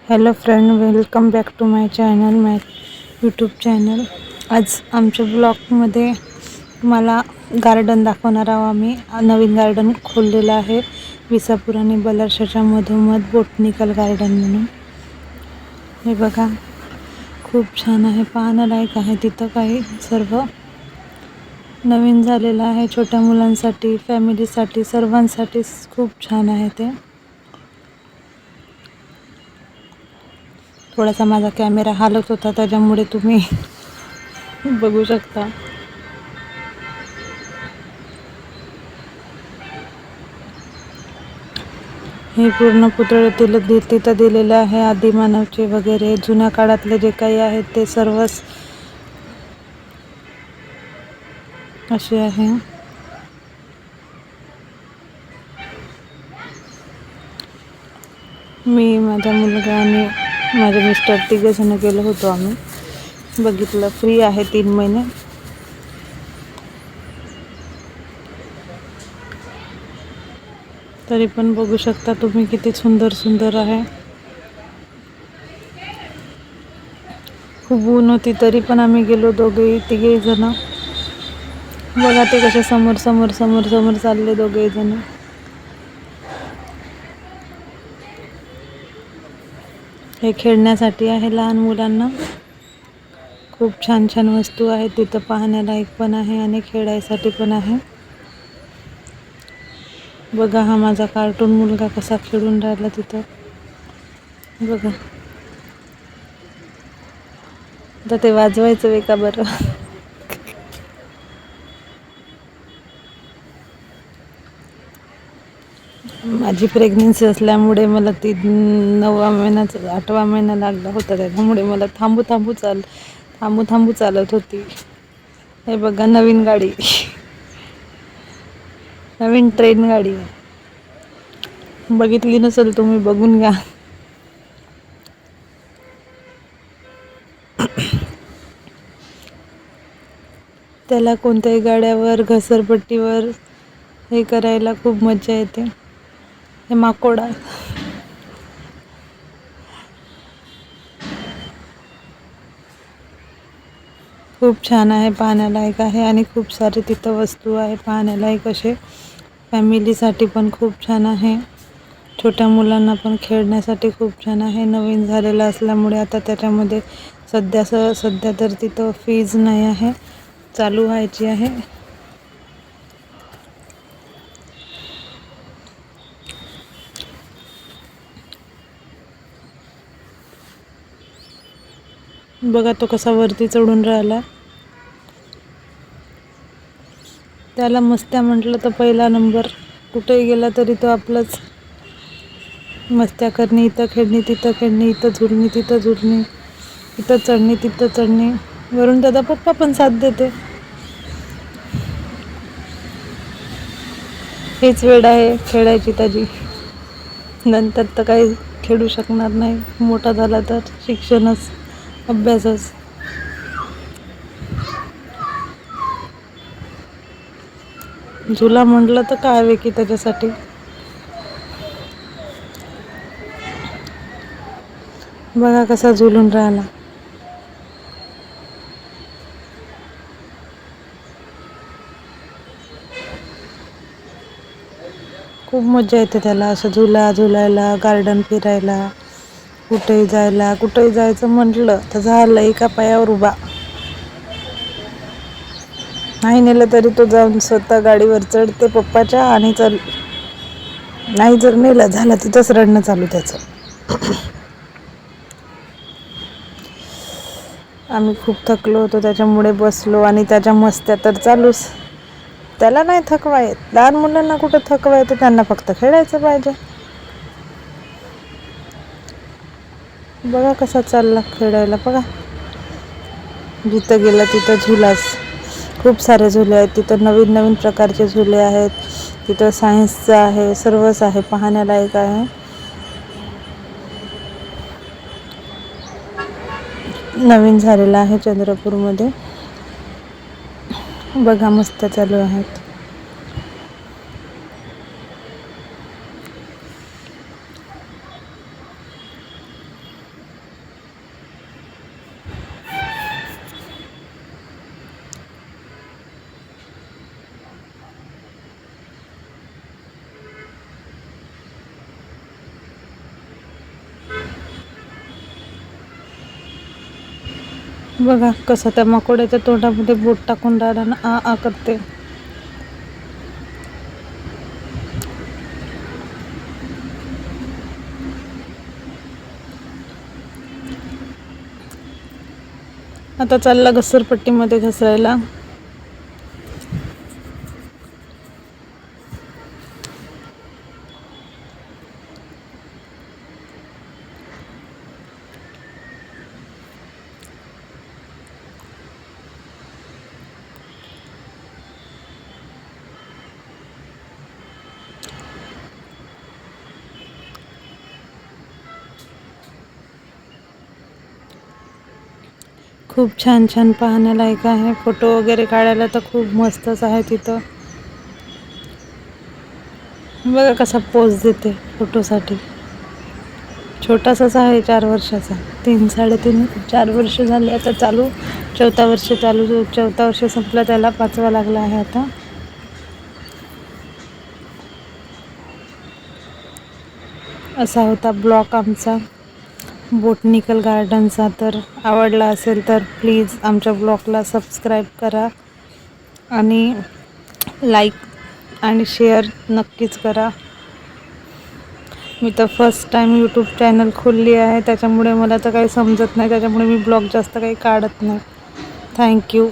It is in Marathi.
Hello friend, welcome back to my channel, my YouTube channel. आज आमच्या ब्लॉगमध्ये तुम्हाला गार्डन दाखवणार आहोत. आम्ही नवीन गार्डन खोललेलं आहे विसापूर आणि बलार्शाच्या मधोमध बोटनिकल गार्डन म्हणून. हे बघा, खूप छान आहे, पाहण्यालायक आहे. तिथं काही सर्व नवीन झालेलं आहे, छोट्या मुलांसाठी, फॅमिलीसाठी, सर्वांसाठी खूप छान आहे ते. थोडासा माझा कॅमेरा हालत होता, त्याच्यामुळे तुम्ही बघू शकता. हे पूर्ण पुतळे तिथं दिलेले आहे, आदिमानवचे वगैरे जुन्या काळातले जे काही आहेत ते सर्वच असे आहे. मी, माझा मुलगा आणि माझे मिस्टर तिघेजण गेलो होतो. आम्ही बघितलं, फ्री आहे 3 महिने. तरी पण बघू शकता तुम्ही किती सुंदर सुंदर आहे. खूप ऊन होती तरी पण आम्ही गेलो, तिघेही जण. बघा ते कसे समोर समोर समोर समोर चालले दोघेही जण. हे खेळण्यासाठी आहे लहान मुलांना. खूप छान छान वस्तू आहेत तिथं, पाहण्यालायक पण आहे आणि खेळायसाठी पण आहे. बघा, हा माझा कार्टून मुलगा कसा खेळून राहिला तिथं. बघा, आता ते वाजवायचं वे का बरं. माझी प्रेग्नेन्सी असल्यामुळे मला 9वा महिन्याचा 8वा महिना लागला होता, त्याच्यामुळे मला थांबू थांबू चालत होती. हे बघा, नवीन गाडी, नवीन ट्रेन गाडी. बघितली नसेल तुम्ही, बघून घ्या. त्याला कोणत्याही गाड्यावर, घसरपट्टीवर हे करायला खूप मजा येते. हे माकोडा, खूप छान आहे, पाहण्यालायक आहे आणि खूप सारे तिथं वस्तू आहे पाहण्यालायक असे. फॅमिलीसाठी पण खूप छान आहे, छोट्या मुलांना पण खेळण्यासाठी खूप छान आहे. नवीन झालेलं असल्यामुळे आता त्याच्यामध्ये सध्या तर तिथं फीज नाही आहे, चालू व्हायची आहे. बघा तो कसा वरती चढून राहिला. त्याला मस्त्या म्हटलं तर पहिला नंबर. कुठेही गेला तरी तो आपलंच. मस्त्या करणे, इथं खेळणे, तिथं खेळणे, इथं झुलणे, तिथं झुलणे, इथं चढणे, तिथं चढणे. वरून त्याचा पप्पा पण साथ देते. हेच वेळ आहे खेळायची त्याची. नंतर तर काही खेळू शकणार नाही, मोठा झाला तर शिक्षणच, अभ्यासच. झुला म्हटलं तर काय हवे की त्याच्यासाठी. बघा कसा झुलून राहिला. खूप मजा येते त्याला असं झुलायला, गार्डन फिरायला, कुठेही जायचं म्हटलं तर झालं एका पायावर उभा. नाही नेलं तरी तो जाऊन स्वतः गाडीवर चढते पप्पाच्या आणि नाही जर नेलं झालं, तिथंच रडणं चालू त्याचं. आम्ही खूप थकलो होतो, त्याच्यामुळे बसलो आणि त्याच्या मस्त्या तर चालूच. त्याला नाही थकवा येत, लहान मुलांना कुठं थकवा येतं, त्यांना फक्त खेळायचं पाहिजे. बघा कसा चालला खेळायला. बघा, जिथं गेला तिथं झुलाच. खूप सारे झुले आहेत तिथं, नवीन नवीन प्रकारचे झुले आहेत तिथं. सायन्सचं आहे, सर्वच आहे, पाहण्यालायक आहे. नवीन झालेलं आहे चंद्रपूरमध्ये. बघा, मस्त चालू आहेत. बघा कसं त्या मकोड्याच्या तोंडामध्ये बोट टाकून राहिला ना, आ आ करते. आता चालला घसरपट्टीमध्ये घसरायला. खूप छान छान पाहण्यालायक आहे. फोटो वगैरे काढायला तर खूप मस्तच आहे तिथं. बघा कसा पोज देते फोटोसाठी. छोटासाच आहे, 4 वर्षाचा. 3-4 वर्ष झाले आता चालू. 4था वर्ष चालू. 4था वर्ष संपला, त्याला 5वा लागला आहे आता. असा होता ब्लॉग आमचा बोटॅनिकल गार्डनचा. तर आवडला असेल तर प्लीज आमच्या ब्लॉगला सबस्क्राईब करा आणि लाईक आणि शेअर नक्कीच करा. मी तर फर्स्ट टाईम यूट्यूब चॅनल खोलली आहे, त्याच्यामुळे मला तर काही समजत नाही, त्याच्यामुळे मी ब्लॉग जास्त काही काढत नाही. थँक्यू.